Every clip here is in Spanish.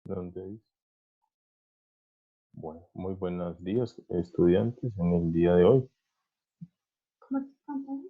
¿Dónde dice? Bueno, muy buenos días, estudiantes, en el día de hoy. ¿Cómo te pantalla?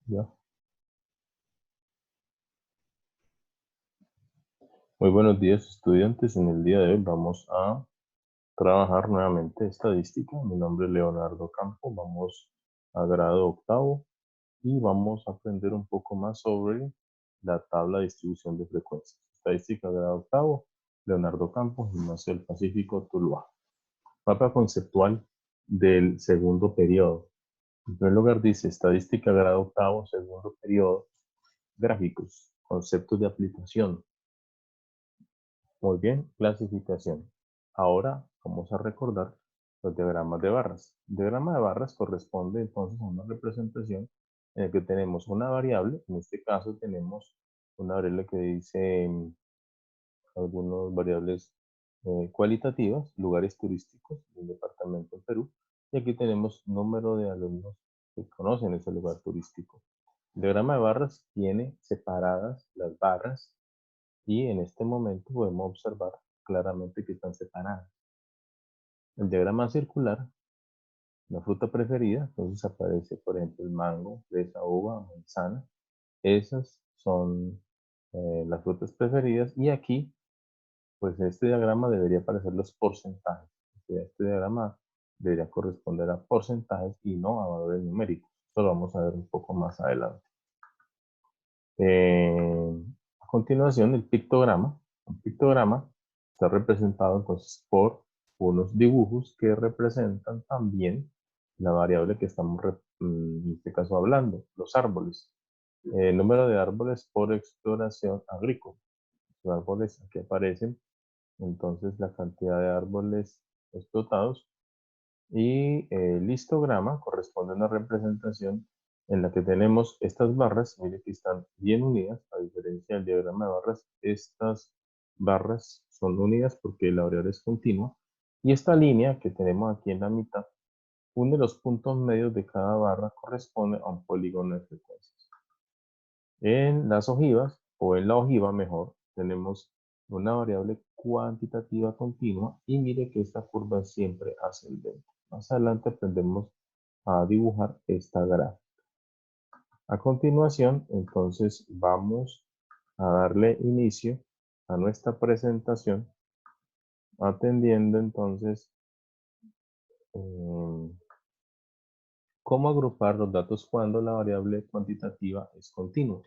Ya. Muy buenos días, estudiantes. En el día de hoy vamos a trabajar nuevamente estadística. Mi nombre es Leonardo Campo. Vamos a grado octavo y vamos a aprender un poco más sobre la tabla de distribución de frecuencias. Estadística grado octavo, Leonardo Campos, Gimnasio del Pacífico, Tuluá. Mapa conceptual del segundo periodo. En primer lugar dice estadística grado octavo, segundo periodo, gráficos, conceptos de aplicación. Muy bien, clasificación. Ahora vamos a recordar los diagramas de barras. El diagrama de barras corresponde entonces a una representación en la que tenemos una variable, en este caso tenemos una variable que dice algunas variables cualitativas, lugares turísticos del departamento de Perú, y aquí tenemos número de alumnos que conocen ese lugar turístico. El diagrama de barras tiene separadas las barras y en este momento podemos observar claramente que están separadas. El diagrama circular, la fruta preferida, entonces aparece por ejemplo el mango, fresa, uva, manzana. Esas son las frutas preferidas y aquí pues este diagrama debería aparecer los porcentajes. Este diagrama debería corresponder a porcentajes y no a valores numéricos. Esto lo vamos a ver un poco más adelante. A continuación, el pictograma. Un pictograma está representado entonces por unos dibujos que representan también la variable que estamos en este caso hablando, los árboles. El número de árboles por exploración agrícola. Los árboles aquí aparecen, entonces la cantidad de árboles explotados y el histograma corresponde a una representación en la que tenemos estas barras, mire que están bien unidas, a diferencia del diagrama de barras, estas barras son unidas porque la variable es continua, y esta línea que tenemos aquí en la mitad une los puntos medios de cada barra, corresponde a un polígono de frecuencias. En las ojivas, o en la ojiva mejor, tenemos una variable cuantitativa continua y mire que esta curva es siempre ascendente. Más adelante aprendemos a dibujar esta gráfica. A continuación, entonces, vamos a darle inicio a nuestra presentación, atendiendo entonces cómo agrupar los datos cuando la variable cuantitativa es continua.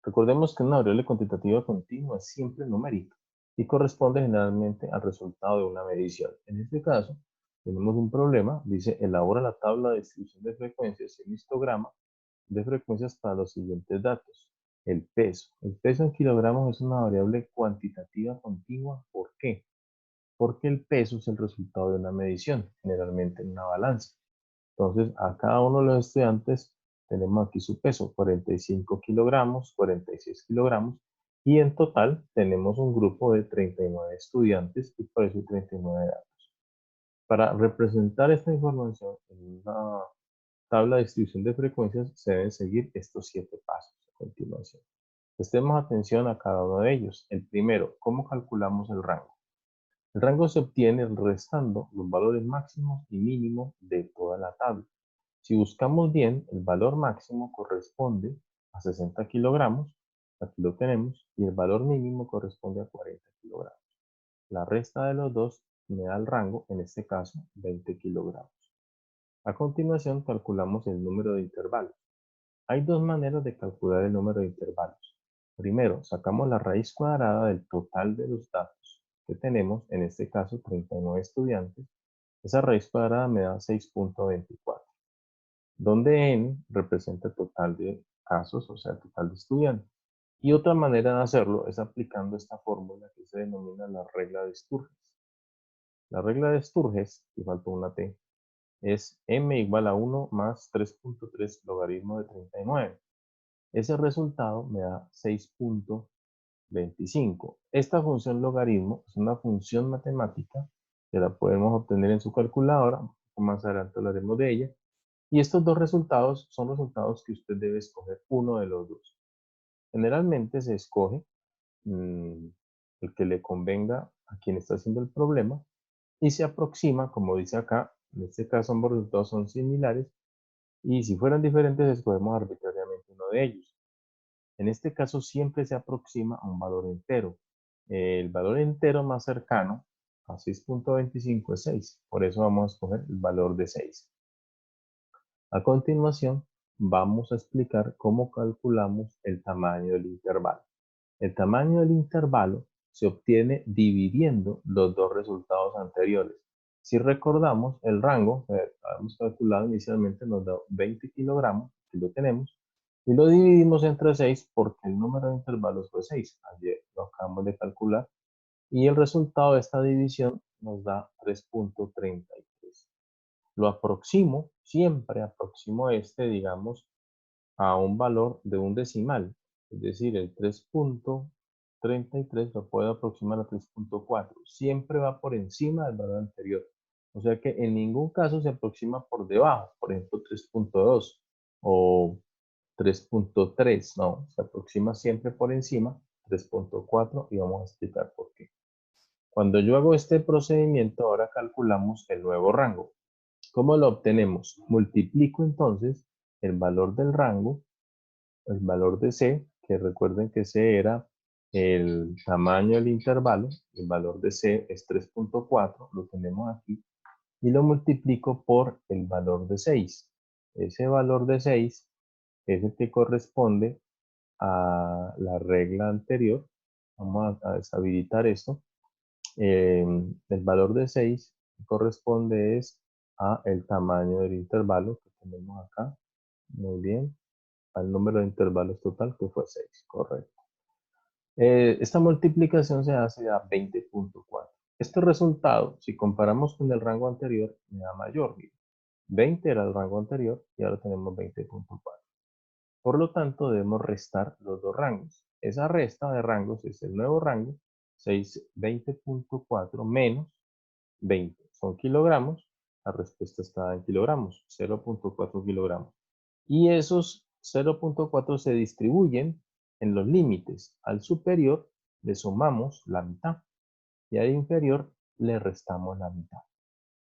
Recordemos que una variable cuantitativa continua es siempre numérica y corresponde generalmente al resultado de una medición. En este caso, tenemos un problema, dice, elabora la tabla de distribución de frecuencias y un histograma de frecuencias para los siguientes datos. El peso. El peso en kilogramos es una variable cuantitativa continua. ¿Por qué? Porque el peso es el resultado de una medición, generalmente en una balanza. Entonces, a cada uno de los estudiantes tenemos aquí su peso, 45 kilogramos, 46 kilogramos, y en total tenemos un grupo de 39 estudiantes y por eso hay 39 datos. Para representar esta información en una tabla de distribución de frecuencias se deben seguir estos 7 pasos a continuación. Prestemos atención a cada uno de ellos. El primero, ¿cómo calculamos el rango? El rango se obtiene restando los valores máximos y mínimos de toda la tabla. Si buscamos bien, el valor máximo corresponde a 60 kilogramos, aquí lo tenemos, y el valor mínimo corresponde a 40 kilogramos. La resta de los dos me da el rango, en este caso, 20 kilogramos. A continuación, calculamos el número de intervalos. Hay dos maneras de calcular el número de intervalos. Primero, sacamos la raíz cuadrada del total de los datos que tenemos, en este caso 39 estudiantes. Esa raíz cuadrada me da 6.24, donde n representa el total de casos, o sea, el total de estudiantes. Y otra manera de hacerlo es aplicando esta fórmula que se denomina la regla de Sturges. La regla de Sturges, y faltó una t, es m igual a 1 más 3.3 logaritmo de 39. Ese resultado me da 6.25. Esta función logaritmo es una función matemática que la podemos obtener en su calculadora. Más adelante hablaremos de ella. Y estos dos resultados son resultados que usted debe escoger uno de los dos. Generalmente se escoge el que le convenga a quien está haciendo el problema y se aproxima, como dice acá, en este caso ambos resultados son similares y si fueran diferentes escogemos arbitrariamente uno de ellos. En este caso siempre se aproxima a un valor entero. El valor entero más cercano a 6.25 es 6, por eso vamos a escoger el valor de 6. A continuación, vamos a explicar cómo calculamos el tamaño del intervalo. El tamaño del intervalo se obtiene dividiendo los dos resultados anteriores. Si recordamos, el rango que habíamos calculado inicialmente nos da 20 kilogramos, que lo tenemos, y lo dividimos entre 6 porque el número de intervalos fue 6. Ayer lo acabamos de calcular, y el resultado de esta división nos da 3.33. Lo aproximo, siempre aproximo digamos, a un valor de un decimal. Es decir, el 3.33 lo puedo aproximar a 3.4. Siempre va por encima del valor anterior. O sea que en ningún caso se aproxima por debajo. Por ejemplo, 3.2 o 3.3. No, se aproxima siempre por encima, 3.4, y vamos a explicar por qué. Cuando yo hago este procedimiento, ahora calculamos el nuevo rango. ¿Cómo lo obtenemos? Multiplico entonces el valor del rango, el valor de C, que recuerden que C era el tamaño del intervalo, el valor de C es 3.4, lo tenemos aquí, y lo multiplico por el valor de 6. Ese valor de 6 es el que corresponde a la regla anterior. Vamos a deshabilitar esto. El valor de 6 corresponde a el tamaño del intervalo que tenemos acá. Muy bien. Al número de intervalos total, que fue 6, correcto. Esta multiplicación se hace a 20.4. Este resultado, si comparamos con el rango anterior, me da mayor. 20 era el rango anterior y ahora tenemos 20.4. Por lo tanto, debemos restar los dos rangos. Esa resta de rangos es el nuevo rango, 20.4 menos 20. Son kilogramos, la respuesta está en kilogramos, 0.4 kilogramos. Y esos 0.4 se distribuyen en los límites. Al superior le sumamos la mitad y al inferior le restamos la mitad.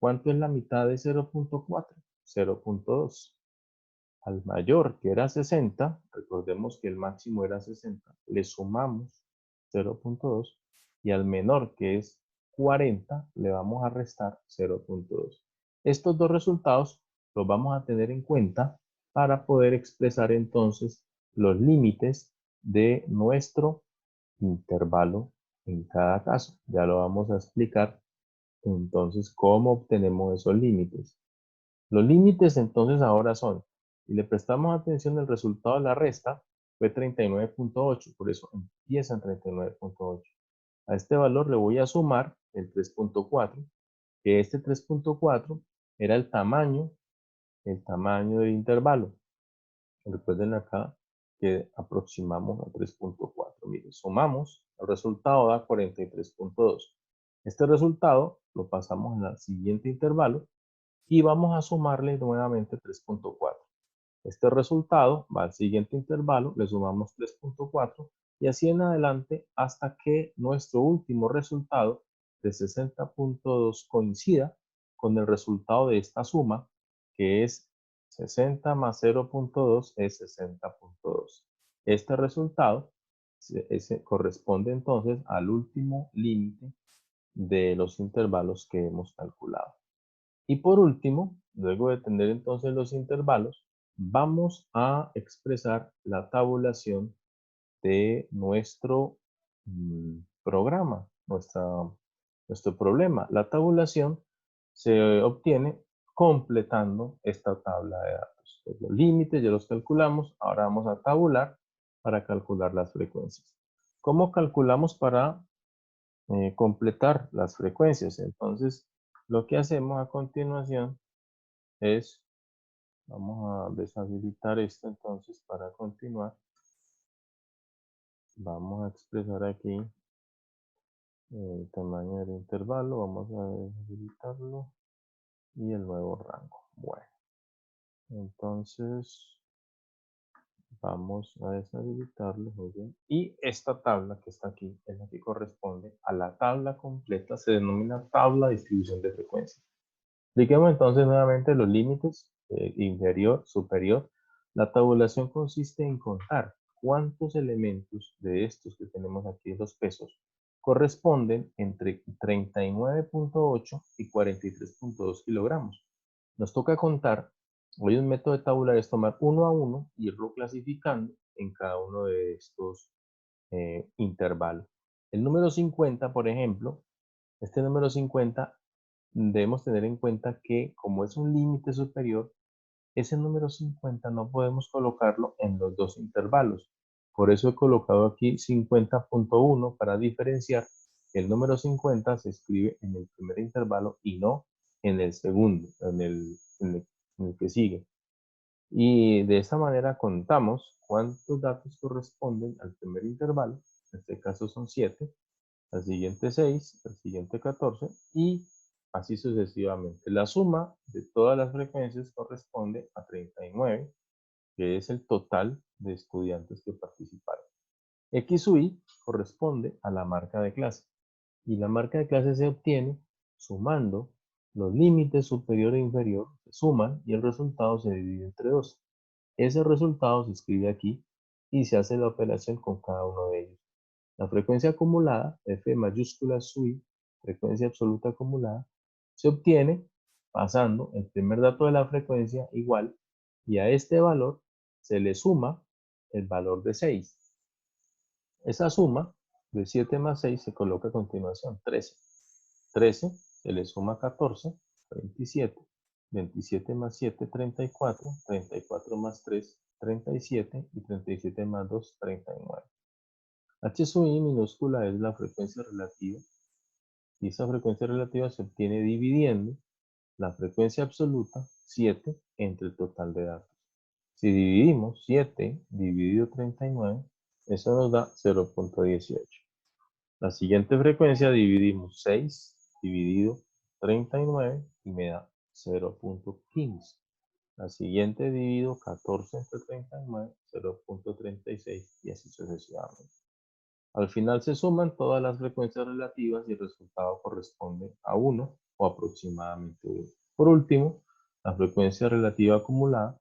¿Cuánto es la mitad de 0.4? 0.2. Al mayor, que era 60, recordemos que el máximo era 60, le sumamos 0.2 y al menor, que es 40, le vamos a restar 0.2. Estos dos resultados los vamos a tener en cuenta para poder expresar entonces los límites de nuestro intervalo en cada caso. Ya lo vamos a explicar entonces cómo obtenemos esos límites. Los límites entonces ahora son, si le prestamos atención, el resultado de la resta fue 39.8, por eso empieza en 39.8. A este valor le voy a sumar el 3.4, que este 3.4 era el tamaño del intervalo. Recuerden acá que aproximamos a 3.4. Miren, sumamos, el resultado da 43.2. Este resultado lo pasamos al siguiente intervalo y vamos a sumarle nuevamente 3.4. Este resultado va al siguiente intervalo, le sumamos 3.4 y así en adelante hasta que nuestro último resultado de 60.2 coincida con el resultado de esta suma, que es 60 más 0.2 es 60.2. Este resultado corresponde entonces al último límite de los intervalos que hemos calculado. Y por último, luego de tener entonces los intervalos, vamos a expresar la tabulación de nuestro programa, nuestro problema. La tabulación se obtiene completando esta tabla de datos. Los límites ya los calculamos, ahora vamos a tabular para calcular las frecuencias. ¿Cómo calculamos para completar las frecuencias? Entonces, lo que hacemos a continuación es, vamos a deshabilitar esto entonces para continuar. Vamos a expresar aquí el tamaño del intervalo, vamos a deshabilitarlo y el nuevo rango. Bueno, Entonces, vamos a deshabilitarlo, muy bien. Y esta tabla que está aquí es la que corresponde a la tabla completa, se denomina tabla de distribución de frecuencia. Expliquemos entonces nuevamente los límites, inferior, superior. La tabulación consiste en contar cuántos elementos de estos que tenemos aquí, los pesos, corresponden entre 39.8 y 43.2 kilogramos. Nos toca contar, hoy un método de tabular es tomar uno a uno y irlo clasificando en cada uno de estos intervalos. El número 50, por ejemplo, este número 50 debemos tener en cuenta que como es un límite superior, ese número 50 no podemos colocarlo en los dos intervalos. Por eso he colocado aquí 50.1 para diferenciar que el número 50 se escribe en el primer intervalo y no en el segundo, en el que sigue. Y de esta manera contamos cuántos datos corresponden al primer intervalo, en este caso son 7, al siguiente 6, al siguiente 14 y así sucesivamente. La suma de todas las frecuencias corresponde a 39, que es el total de estudiantes que participaron. X sub y corresponde a la marca de clase y la marca de clase se obtiene sumando los límites superior e inferior, se suman y el resultado se divide entre 2. Ese resultado se escribe aquí y se hace la operación con cada uno de ellos. La frecuencia acumulada, F mayúscula sub i, frecuencia absoluta acumulada, se obtiene pasando el primer dato de la frecuencia igual y a este valor se le suma el valor de 6. Esa suma de 7 más 6 se coloca a continuación, 13. 13 se le suma 14, 27. 27 más 7, 34. 34 más 3, 37. Y 37 más 2, 39. H sub i minúscula es la frecuencia relativa y esa frecuencia relativa se obtiene dividiendo la frecuencia absoluta 7 entre el total de datos. Si dividimos 7 dividido 39, eso nos da 0.18. La siguiente frecuencia dividimos 6 dividido 39 y me da 0.15. La siguiente divido 14 entre 39, 0.36 y así sucesivamente. Al final se suman todas las frecuencias relativas y el resultado corresponde a 1 o aproximadamente 1. Por último, la frecuencia relativa acumulada,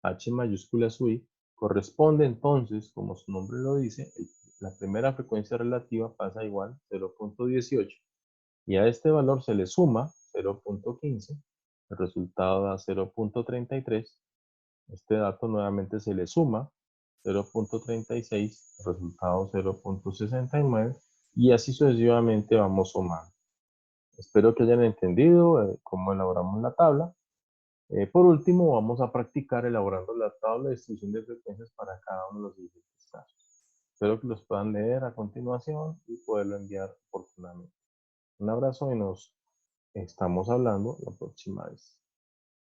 H mayúscula sub i, corresponde entonces, como su nombre lo dice, la primera frecuencia relativa pasa igual 0.18 y a este valor se le suma 0.15, el resultado da 0.33. Este dato nuevamente se le suma 0.36, resultado 0.69 y así sucesivamente vamos sumando. Espero que hayan entendido cómo elaboramos la tabla. Por último, vamos a practicar elaborando la tabla de distribución de frecuencias para cada uno de los siguientes casos. Espero que los puedan leer a continuación y poderlo enviar oportunamente. Un abrazo y nos estamos hablando la próxima vez.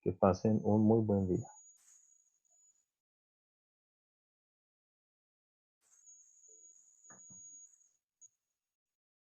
Que pasen un muy buen día.